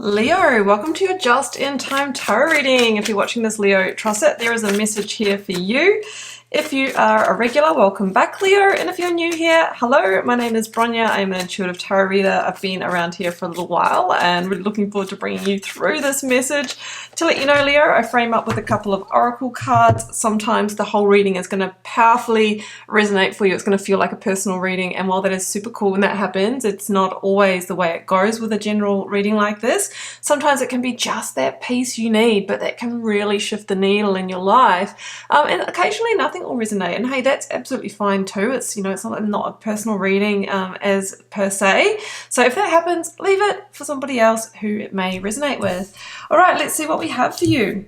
Leo, welcome to your Just in Time Tarot reading. If you're watching this, Leo, trust it, there is a message here for you. If you are a regular, welcome back, Leo. And if you're new here, hello, my name is Bronya. I'm an intuitive tarot reader. I've been around here for a little while and really looking forward to bringing you through this message. To let you know, Leo, I frame up with a couple of oracle cards. Sometimes the whole reading is going to powerfully resonate for you. It's going to feel like a personal reading. And while that is super cool when that happens, it's not always the way it goes with a general reading like this. Sometimes it can be just that piece you need, but that can really shift the needle in your life. And occasionally nothing will resonate, and hey, that's absolutely fine too. It's, you know, it's not a personal reading as per se. So if that happens, leave it for somebody else who it may resonate with. All right, let's see what we have for you.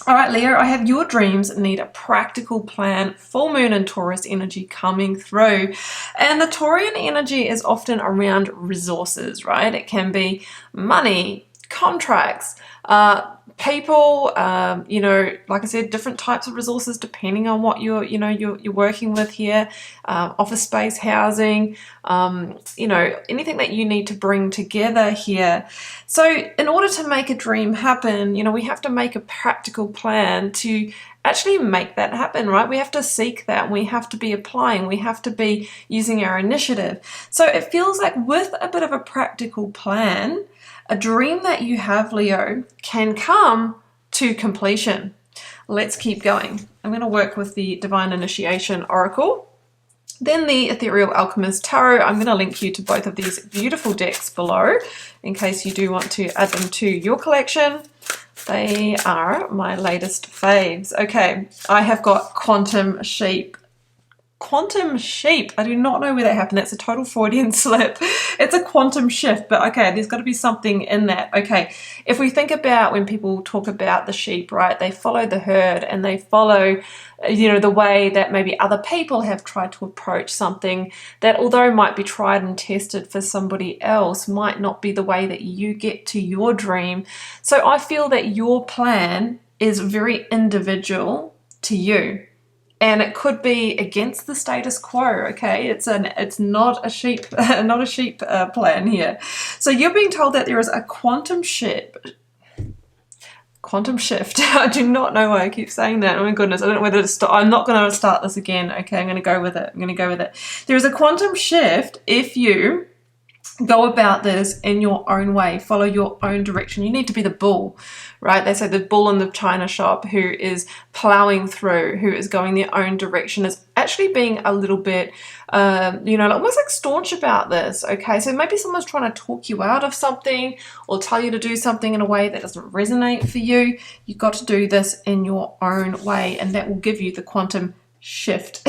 All right, Leo, I have your dreams need a practical plan. Full moon and Taurus energy coming through. And the Taurian energy is often around resources, right? It can be money, contracts, people, you know, like I said, different types of resources depending on what you're working with here, office space, housing, you know, anything that you need to bring together here. So in order to make a dream happen, you know, we have to make a practical plan to actually make that happen, right? We have to seek that. We have to be applying. We have to be using our initiative. So it feels like with a bit of a practical plan, a dream that you have, Leo, can come to completion. Let's keep going. I'm going to work with the Divine Initiation Oracle, then the Ethereal Alchemist Tarot. I'm going to link you to both of these beautiful decks below in case you do want to add them to your collection. They are my latest faves. Okay, I have got Quantum Sheep. Quantum sheep. I do not know where that happened. That's a total Freudian slip. It's a quantum shift, but okay, there's got to be something in that. Okay, if we think about when people talk about the sheep, right, they follow the herd and they follow, you know, the way that maybe other people have tried to approach something that, although might be tried and tested for somebody else, might not be the way that you get to your dream. So I feel that your plan is very individual to you. And it could be against the status quo, okay? It's not a sheep plan here. So you're being told that there is a quantum shift. I do not know why I keep saying that. Oh my goodness, I don't know whether to stop. I'm not going to start this again. Okay, I'm going to go with it. There is a quantum shift if you go about this in your own way, follow your own direction. You need to be the bull, right? They say the bull in the china shop who is plowing through, who is going their own direction, is actually being a little bit, you know, almost like staunch about this, okay? So maybe someone's trying to talk you out of something or tell you to do something in a way that doesn't resonate for you. You've got to do this in your own way, and that will give you the quantum shift.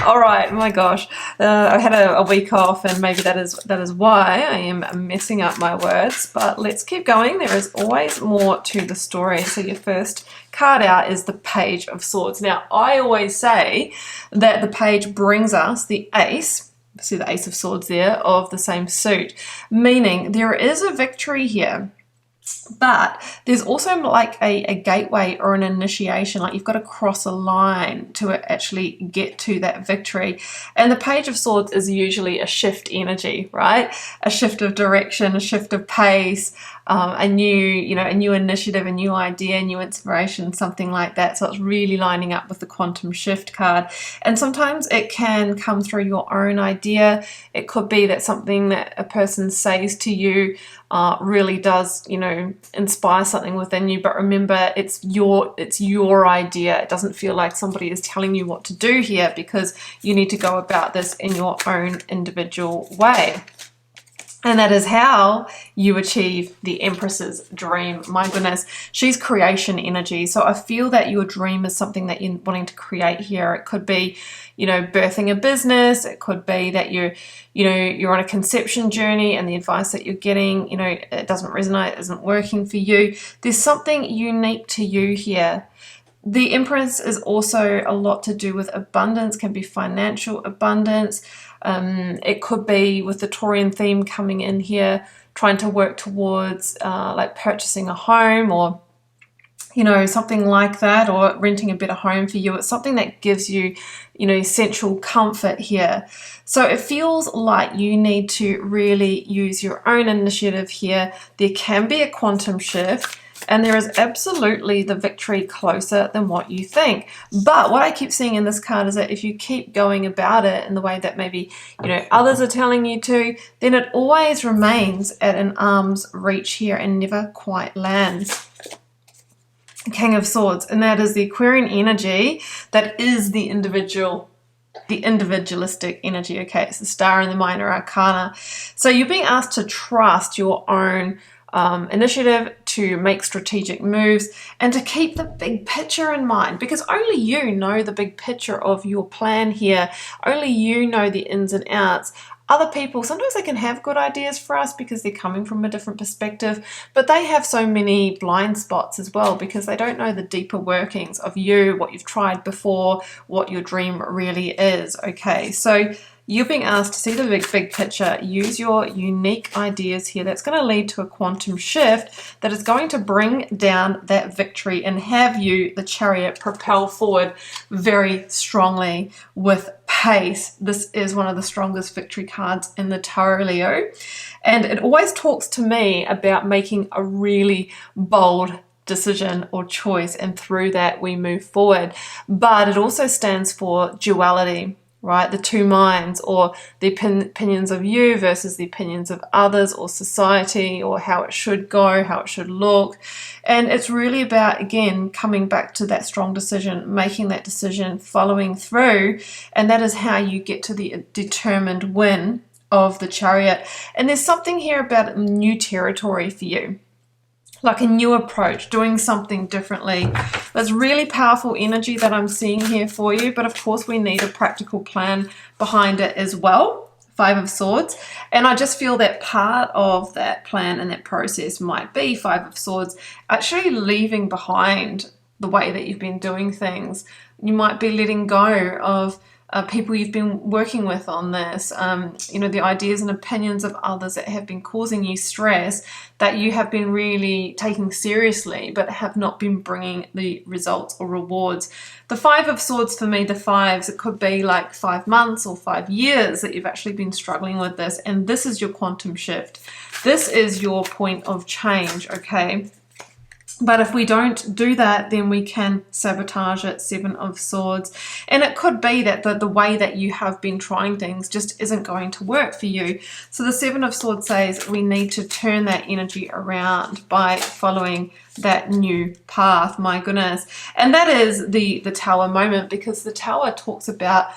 All right, my gosh, I had a week off, and maybe that is why I am messing up my words, but let's keep going. There is always more to the story. So your first card out is the Page of Swords. Now, I always say that the page brings us the ace. See the Ace of Swords there of the same suit, meaning there is a victory here. But there's also like a gateway or an initiation, like you've got to cross a line to actually get to that victory. And the Page of Swords is usually a shift energy, right? A shift of direction, a shift of pace, a new initiative, a new idea, new inspiration, something like that. So it's really lining up with the quantum shift card. And sometimes it can come through your own idea. It could be that something that a person says to you really does, you know, inspire something within you. But remember, it's your idea. It doesn't feel like somebody is telling you what to do here, because you need to go about this in your own individual way. And that is how you achieve the Empress's dream. My goodness, she's creation energy. So I feel that your dream is something that you're wanting to create here. It could be, you know, birthing a business. It could be that you're on a conception journey and the advice that you're getting, you know, it doesn't resonate, isn't working for you. There's something unique to you here. The Empress is also a lot to do with abundance, can be financial abundance. It could be with the Taurian theme coming in here, trying to work towards like purchasing a home, or something like that, or renting a better home for you. It's something that gives you, essential comfort here. So it feels like you need to really use your own initiative here. There can be a quantum shift, and there is absolutely the victory closer than what you think. But what I keep seeing in this card is that if you keep going about it in the way that maybe, others are telling you to, then it always remains at an arm's reach here and never quite lands. King of Swords, and that is the Aquarian energy. That is the individualistic energy. Okay, it's the Star in the Minor Arcana. So you're being asked to trust your own initiative, to make strategic moves, and to keep the big picture in mind, because only you know the big picture of your plan here. Only you know the ins and outs. Other people, sometimes they can have good ideas for us because they're coming from a different perspective, but they have so many blind spots as well because they don't know the deeper workings of you, what you've tried before, what your dream really is. Okay, so you're being asked to see the big picture, use your unique ideas here. That's going to lead to a quantum shift that is going to bring down that victory and have you, the Chariot, propel forward very strongly with pace. This is one of the strongest victory cards in the Tarot, Leo. And it always talks to me about making a really bold decision or choice, and through that we move forward. But it also stands for duality, right? The two minds, or the opinions of you versus the opinions of others or society, or how it should go, how it should look. And it's really about, again, coming back to that strong decision, making that decision, following through. And that is how you get to the determined win of the Chariot. And there's something here about new territory for you, like a new approach, doing something differently. There's really powerful energy that I'm seeing here for you, but of course we need a practical plan behind it as well. Five of Swords. And I just feel that part of that plan and that process might be Five of Swords, actually leaving behind the way that you've been doing things. You might be letting go of people you've been working with on this, the ideas and opinions of others that have been causing you stress, that you have been really taking seriously, but have not been bringing the results or rewards. The Five of Swords, for me, the fives, it could be like 5 months or 5 years that you've actually been struggling with this. And this is your quantum shift. This is your point of change, okay? But if we don't do that, then we can sabotage it. Seven of Swords. And it could be that the way that you have been trying things just isn't going to work for you. So the Seven of Swords says we need to turn that energy around by following that new path. My goodness. And that is the Tower moment, because the Tower talks about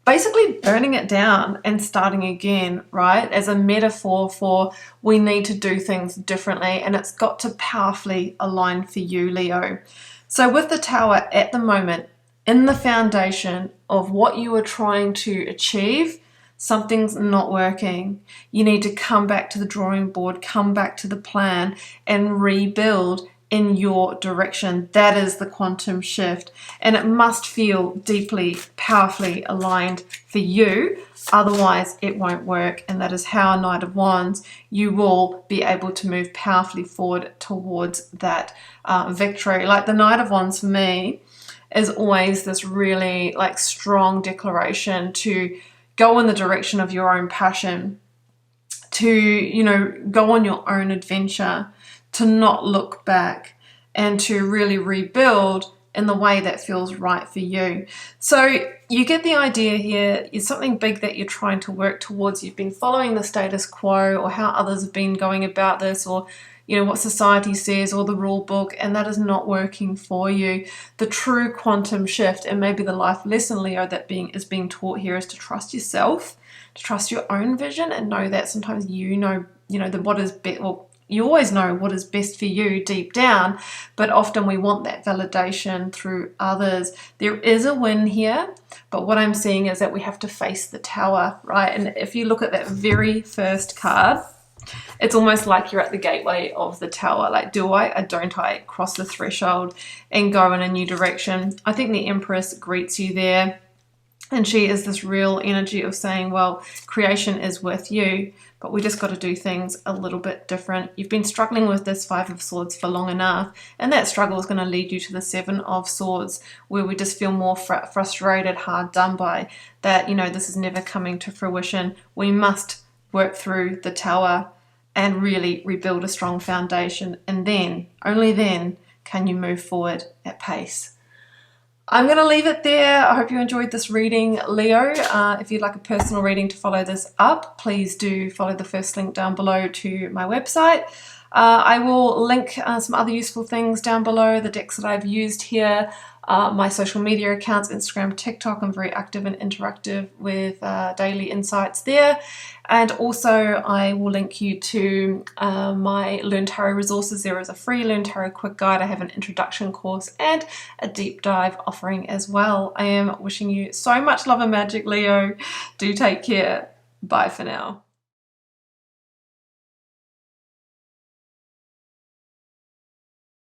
basically burning it down and starting again, right? As a metaphor for we need to do things differently, and it's got to powerfully align for you, Leo. So with the Tower at the moment, in the foundation of what you are trying to achieve, something's not working. You need to come back to the drawing board, come back to the plan, and rebuild in your direction. That is the quantum shift, and it must feel deeply, powerfully aligned for you, otherwise it won't work. And that is how, Knight of Wands, you will be able to move powerfully forward towards that victory. Like the Knight of Wands for me is always this really like strong declaration to go in the direction of your own passion, to go on your own adventure, to not look back, and to really rebuild in the way that feels right for you. So you get the idea here. It's something big that you're trying to work towards. You've been following the status quo, or how others have been going about this, or what society says, or the rule book, and that is not working for you. The true quantum shift, and maybe the life lesson, Leo, that is being taught here, is to trust yourself, to trust your own vision, and know that sometimes what is best. Well, you always know what is best for you deep down, but often we want that validation through others. There is a win here, but what I'm seeing is that we have to face the Tower, right? And if you look at that very first card, it's almost like you're at the gateway of the Tower. Like, do I or don't I cross the threshold and go in a new direction? I think the Empress greets you there. And she is this real energy of saying, well, creation is with you, but we just got to do things a little bit different. You've been struggling with this Five of Swords for long enough, and that struggle is going to lead you to the Seven of Swords, where we just feel more frustrated, hard done by, that, you know, this is never coming to fruition. We must work through the Tower and really rebuild a strong foundation, and then, only then, can you move forward at pace. I'm going to leave it there. I hope you enjoyed this reading, Leo. If you'd like a personal reading to follow this up, please do follow the first link down below to my website. I will link some other useful things down below, the decks that I've used here, my social media accounts, Instagram, TikTok. I'm very active and interactive with daily insights there. And also I will link you to my Learn Tarot resources. There is a free Learn Tarot quick guide. I have an introduction course and a deep dive offering as well. I am wishing you so much love and magic, Leo. Do take care. Bye for now.